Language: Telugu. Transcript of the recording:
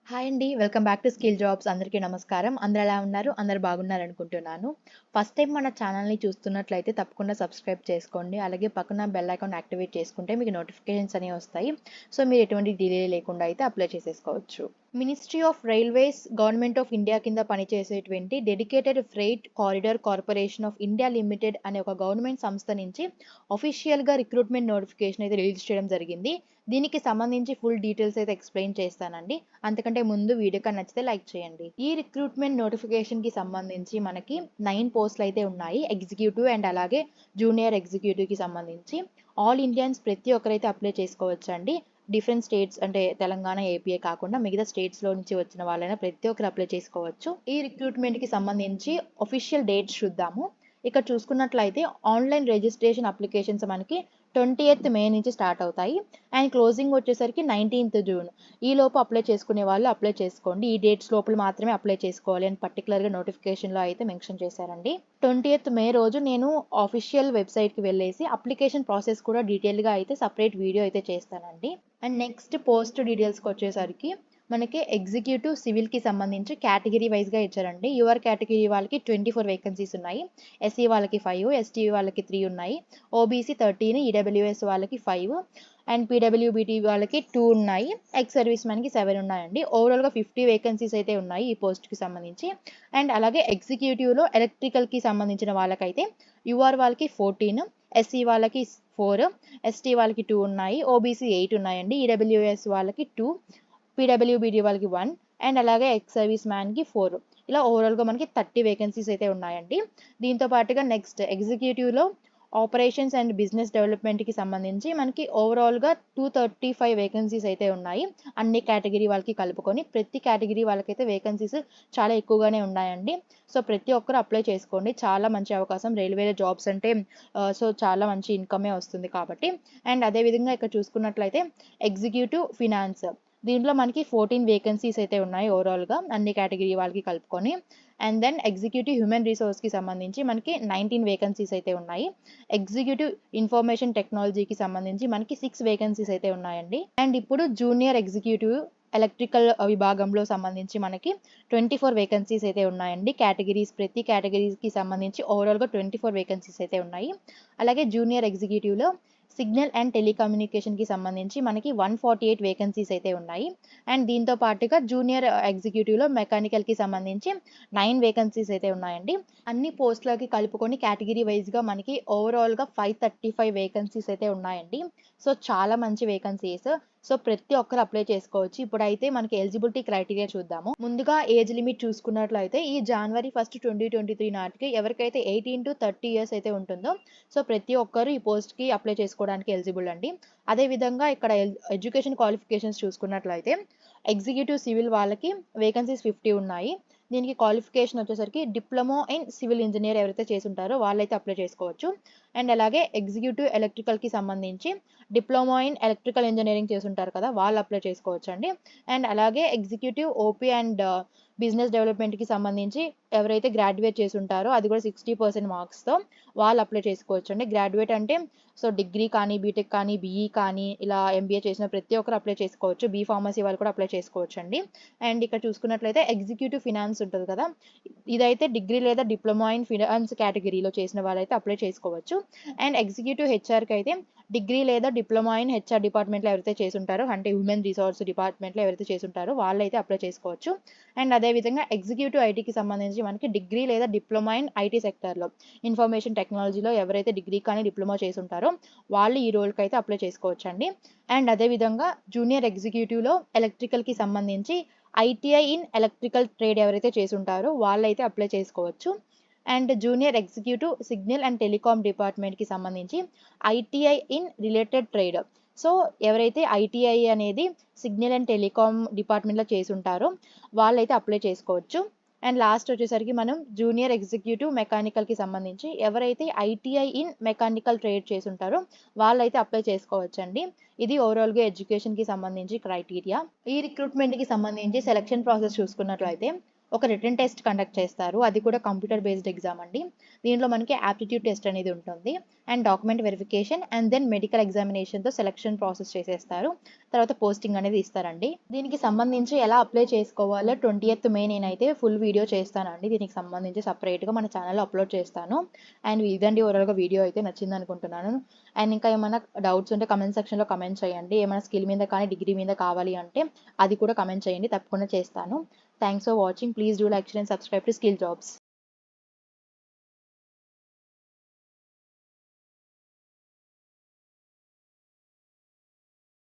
హాయ్ అండి. Welcome back to skill jobs. అందరికీ నమస్కారం. అందరూ ఎలా ఉన్నారు? అందరూ బాగున్నారనుకుంటున్నాను. ఫస్ట్ టైం మన ఛానల్‌ని చూస్తున్నట్లయితే తప్పకుండా సబ్స్క్రైబ్ చేసుకోండి. అలాగే పక్కన బెల్ ఐకాన్ యాక్టివేట్ చేసుకుంటే మీకు నోటిఫికేషన్స్ అనేవి వస్తాయి. సో మీరు ఎటువంటి డిలే లేకుండా అయితే అప్లై చేసేసుకోవచ్చు. Ministry of railways government of India కింద పనిచేసేటువంటి dedicated freight corridor corporation of India limited అనే ఒక గవర్నమెంట్ సంస్థ నుంచి అఫీషియల్‌గా రిక్రూట్మెంట్ నోటిఫికేషన్ అయితే రిలీజ్ చేయడం జరిగింది. దీనికి సంబంధించి ఫుల్ డీటెయిల్స్ అయితే ఎక్స్‌ప్లెయిన్ చేస్తానండి. అంతకంటే ముందు వీడియో కానీ నచ్చితే లైక్ చేయండి. ఈ రిక్రూట్మెంట్ నోటిఫికేషన్‌కి సంబంధించి మనకి 9 పోస్టులు అయితే ఉన్నాయి. ఎగ్జిక్యూటివ్ అండ్ అలాగే జూనియర్ ఎగ్జిక్యూటివ్‌కి సంబంధించి ఆల్ ఇండియన్స్ ప్రతి ఒక్కరైతే అప్లై చేసుకోవచ్చండి. డిఫరెంట్ స్టేట్స్ అంటే తెలంగాణ, ఏపీఏ కాకుండా మిగతా స్టేట్స్‌లో నుంచి వచ్చిన వాళ్ళైనా ప్రతి ఒక్కరు అప్లై చేసుకోవచ్చు. ఈ రిక్రూట్మెంట్‌కి సంబంధించి అఫీషియల్ డేట్స్ చూద్దాము. ఇక్కడ చూసుకున్నట్లయితే ఆన్‌లైన్ రిజిస్ట్రేషన్ అప్లికేషన్స్ మనకి 20th మే నుంచి స్టార్ట్ అవుతాయి. అండ్ క్లోజింగ్ వచ్చేసరికి 19th జూన్. ఈలోపు అప్లై చేసుకునే వాళ్ళు అప్లై చేసుకోండి. ఈ డేట్స్ లోపల మాత్రమే అప్లై చేసుకోవాలి అని పర్టికులర్‌గా నోటిఫికేషన్‌లో అయితే మెన్షన్ చేశారండి. 20th మే రోజు నేను ఆఫీషియల్ వెబ్‌సైట్‌కి వెళ్ళేసి అప్లికేషన్ ప్రాసెస్ కూడా డీటెయిల్‌గా అయితే సెపరేట్ వీడియో అయితే చేస్తానండి. అండ్ నెక్స్ట్ పోస్ట్ డీటెయిల్స్‌కి వచ్చేసరికి మనకి ఎగ్జిక్యూటివ్ సివిల్‌కి సంబంధించి కేటగిరీ వైస్‌గా ఇచ్చారండి. యువర్ కేటగిరీ వాళ్ళకి 24 వేకెన్సీస్ ఉన్నాయి. ఎస్సీ వాళ్ళకి 5, ఎస్టీ వాళ్ళకి 3 ఉన్నాయి. ఓబీసీ 13, ఈడబ్ల్యూఎస్ వాళ్ళకి 5 అండ్ పీడబ్ల్యూబీటీ వాళ్ళకి 2 ఉన్నాయి. ఎక్స్ సర్వీస్ మ్యాన్‌కి 7 ఉన్నాయండి. ఓవరాల్‌గా 50 వేకెన్సీస్ అయితే ఉన్నాయి ఈ పోస్ట్‌కి సంబంధించి. అండ్ అలాగే ఎగ్జిక్యూటివ్‌లో ఎలక్ట్రికల్‌కి సంబంధించిన వాళ్ళకైతే యూఆర్ వాళ్ళకి 14, ఎస్సీ వాళ్ళకి 4, ఎస్టీ వాళ్ళకి 2 ఉన్నాయి. ఓబీసీ 8 ఉన్నాయండి. ఈడబ్ల్యూఎస్ వాళ్ళకి 2, పీడబ్ల్యూబీడీ వాళ్ళకి 1 అండ్ అలాగే ఎక్స్ సర్వీస్ మ్యాన్‌కి 4. ఇలా ఓవరాల్‌గా మనకి 30 వేకెన్సీస్ అయితే ఉన్నాయండి. దీంతో పాటుగా నెక్స్ట్ ఎగ్జిక్యూటివ్‌లో ఆపరేషన్స్ అండ్ బిజినెస్ డెవలప్‌మెంట్‌కి సంబంధించి మనకి ఓవరాల్‌గా 235 వేకెన్సీస్ అయితే ఉన్నాయి. అన్ని కేటగిరీ వాళ్ళకి కలుపుకొని. ప్రతి కేటగిరీ వాళ్ళకైతే వేకెన్సీస్ చాలా ఎక్కువగానే ఉన్నాయండి. సో ప్రతి ఒక్కరు అప్లై చేసుకోండి. చాలా మంచి అవకాశం. రైల్వేలో జాబ్స్ అంటే సో చాలా మంచి ఇన్‌కమే వస్తుంది కాబట్టి. అండ్ అదే విధంగా ఇక్కడ చూసుకున్నట్లయితే ఎగ్జిక్యూటివ్ ఫినాన్స్ దీంట్లో మనకి 14 వేకెన్సీస్ అయితే ఉన్నాయి ఓవరాల్‌గా అన్ని కేటగిరీ వాళ్ళకి కలుపుకొని. అండ్ దెన్ ఎగ్జిక్యూటివ్ హ్యూమన్ రిసోర్స్‌కి సంబంధించి మనకి 19 వేకెన్సీస్ అయితే ఉన్నాయి. ఎగ్జిక్యూటివ్ ఇన్ఫర్మేషన్ టెక్నాలజీకి సంబంధించి మనకి 6 వేకెన్సీస్ అయితే ఉన్నాయండి. అండ్ ఇప్పుడు జూనియర్ ఎగ్జిక్యూటివ్ ఎలక్ట్రికల్ విభాగంలో సంబంధించి మనకి 24 వేకెన్సీస్ అయితే ఉన్నాయండి. ప్రతి కేటగిరీస్‌కి సంబంధించి ఓవరాల్‌గా 24 వేకెన్సీస్ అయితే ఉన్నాయి. అలాగే జూనియర్ ఎగ్జిక్యూటివ్‌లో సిగ్నల్ అండ్ టెలికమ్యూనికేషన్‌కి సంబంధించి మనకి 148 వేకెన్సీస్ అయితే ఉన్నాయి. అండ్ దీంతో పాటుగా జూనియర్ ఎగ్జిక్యూటివ్‌లో మెకానికల్‌కి సంబంధించి 9 వేకెన్సీస్ అయితే ఉన్నాయండి. అన్ని పోస్ట్‌లకి కలుపుకొని కేటగిరీ వైస్‌గా మనకి ఓవరాల్‌గా 535 వేకెన్సీస్ అయితే ఉన్నాయండి. సో చాలా మంచి వేకెన్సీస్. సో ప్రతి ఒక్కరు అప్లై చేసుకోవచ్చు. ఇప్పుడైతే మనకి ఎలిజిబిలిటీ క్రైటీరియా చూద్దాము. ముందుగా ఏజ్ లిమిట్ చూసుకున్నట్లయితే ఈ జనవరి 1, 2023 నాటికి ఎవరికైతే 18-30 ఇయర్స్ అయితే ఉంటుందో సో ప్రతి ఒక్కరు ఈ పోస్ట్‌కి అప్లై చేసుకోవడానికి ఎలిజిబుల్ అండి. అదే విధంగా ఇక్కడ ఎడ్యుకేషన్ క్వాలిఫికేషన్స్ చూసుకున్నట్లయితే ఎగ్జిక్యూటివ్ సివిల్ వాళ్ళకి వేకెన్సీస్ 50 ఉన్నాయి. దీనికి క్వాలిఫికేషన్ వచ్చేసరికి డిప్లొమా ఇన్ సివిల్ ఇంజినీర్ ఎవరైతే చేసుంటారో వాళ్ళైతే అప్లై చేసుకోవచ్చు. అండ్ అలాగే ఎగ్జిక్యూటివ్ ఎలక్ట్రికల్‌కి సంబంధించి డిప్లొమా ఇన్ ఎలక్ట్రికల్ ఇంజినీరింగ్ చేసుంటారు కదా! వాళ్ళు అప్లై చేసుకోవచ్చండి. అండ్ అలాగే ఎగ్జిక్యూటివ్ ఓపీ అండ్ బిజినెస్ డెవలప్‌మెంట్‌కి సంబంధించి ఎవరైతే గ్రాడ్యుయేట్ చేసుంటారో అది కూడా 60% మార్క్స్‌తో వాళ్ళు అప్లై చేసుకోవచ్చండి. గ్రాడ్యుయేట్ అంటే సో డిగ్రీ కానీ, బీటెక్ కానీ, బీఈ కానీ ఇలా ఎంబీఏ చేసిన ప్రతి ఒక్కరు అప్లై చేసుకోవచ్చు. బీ ఫార్మసీ వాళ్ళు కూడా అప్లై చేసుకోవచ్చండి. అండ్ ఇక్కడ చూసుకున్నట్లయితే ఎగ్జిక్యూటివ్ ఫినాన్స్ ఉంటది కదా! ఇదైతే డిగ్రీ లేదా డిప్లొమా ఇన్ ఫినాన్స్ కేటగిరీలో చేసిన వాళ్ళైతే అప్లై చేసుకోవచ్చు. అండ్ ఎగ్జిక్యూటివ్ హెచ్ఆర్‌కి అయితే డిగ్రీ లేదా డిప్లొమా ఇన్ హెచ్ఆర్ డిపార్ట్మెంట్‌లో ఎవరైతే చేసుంటారో అంటే హ్యూమన్ రిసోర్స్ డిపార్ట్మెంట్‌లో ఎవరైతే చేసుంటారో వాళ్ళైతే అప్లై చేసుకోవచ్చు. అండ్ అదే విధంగా ఎగ్జిక్యూటివ్ ఐటీకి సంబంధించి మనకి డిగ్రీ లేదా డిప్లొమా ఇన్ ఐటీ సెక్టార్‌లో ఇన్ఫర్మేషన్ టెక్నాలజీలో ఎవరైతే డిగ్రీ కానీ డిప్లొమా చేసుంటారో వాళ్ళు ఈ రోల్‌కి అయితే అప్లై చేసుకోవచ్చండి. అండ్ అదే విధంగా జూనియర్ ఎగ్జిక్యూటివ్‌లో ఎలక్ట్రికల్‌కి సంబంధించి ఐటీఐ ఇన్ ఎలక్ట్రికల్ ట్రేడ్ ఎవరైతే చేసుంటారో వాళ్ళైతే అప్లై చేసుకోవచ్చు. And junior executive signal and telecom డిపార్ట్మెంట్‌కి సంబంధించి ITI in related trade. So ఎవరైతే ఐటీఐ అనేది సిగ్నల్ అండ్ టెలికామ్ డిపార్ట్మెంట్‌లో చేసుంటారో వాళ్ళైతే అప్లై చేసుకోవచ్చు. అండ్ లాస్ట్ వచ్చేసరికి మనం జూనియర్ ఎగ్జిక్యూటివ్ మెకానికల్‌కి సంబంధించి ఎవరైతే ఐటీఐ ఇన్ మెకానికల్ ట్రేడ్ చేసుంటారో వాళ్ళైతే అప్లై చేసుకోవచ్చండి. ఇది ఓవరాల్‌గా ఎడ్యుకేషన్‌కి సంబంధించి క్రైటీరియా. ఈ రిక్రూట్మెంట్‌కి సంబంధించి సెలక్షన్ ప్రాసెస్ చూసుకున్నట్లయితే ఒక రిటన్ టెస్ట్ కండక్ట్ చేస్తారు. అది కూడా కంప్యూటర్ బేస్డ్ ఎగ్జామ్ అండి. దీంట్లో మనకి యాప్టిట్యూడ్ టెస్ట్ అనేది ఉంటుంది and document verification and then medical ఎగ్జామినేషన్తో సెలక్షన్ ప్రాసెస్ చేసేస్తారు. తర్వాత పోస్టింగ్ అనేది ఇస్తారండి. దీనికి సంబంధించి ఎలా అప్లై చేసుకోవాలో 20th మే నేనైతే ఫుల్ వీడియో చేస్తానండి. దీనికి సంబంధించి సపరేట్గా మన ఛానల్లో అప్లోడ్ చేస్తాను. అండ్ ఇదండి ఓవరాల్గా వీడియో అయితే నచ్చింది అనుకుంటున్నాను. అండ్ ఇంకా ఏమైనా డౌట్స్ ఉంటే కమెంట్ సెక్షన్లో కమెంట్ చేయండి. ఏమైనా స్కిల్ మీద కానీ డిగ్రీ మీద కావాలి అంటే అది కూడా కమెంట్ చేయండి, తప్పకుండా చేస్తాను. Thanks for watching. Please do like, share and subscribe to skill jobs.